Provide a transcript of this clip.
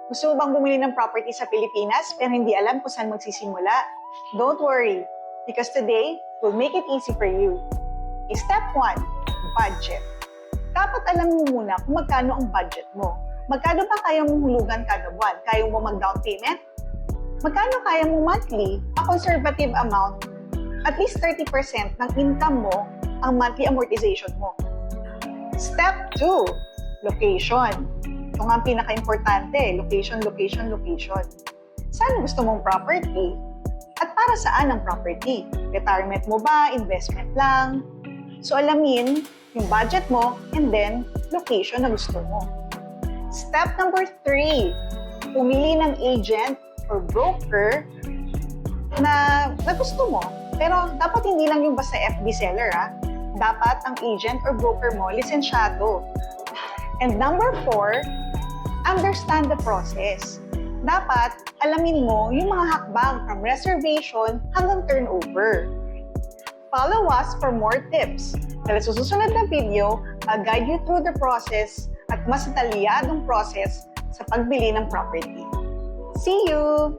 Gusto mo bang bumili ng property sa Pilipinas pero hindi alam kung saan magsisimula? Don't worry, because today, we'll make it easy for you. Step 1, budget. Dapat alam mo muna kung magkano ang budget mo. Magkano ba kaya mong hulugan kada buwan? Kaya mo mag-down payment? Magkano kaya mo monthly? A conservative amount, at least 30% ng income mo ang monthly amortization mo. Step 2, location. Ito nga ang pinaka-importante, location, location, location. Saan gusto mong property? At para saan ang property? Retirement mo ba? Investment lang? So alamin yung budget mo and then location na gusto mo. Step number 3, pumili ng agent or broker na gusto mo. Pero dapat hindi lang yung basta FB seller, Dapat ang agent or broker mo lisensyado. And number 4, understand the process. Dapat alamin mo yung mga hakbang from reservation hanggang turnover. Follow us for more tips. Dahil sa susunod na video, I'll guide you through the process at mas detalyadong process sa pagbili ng property. See you!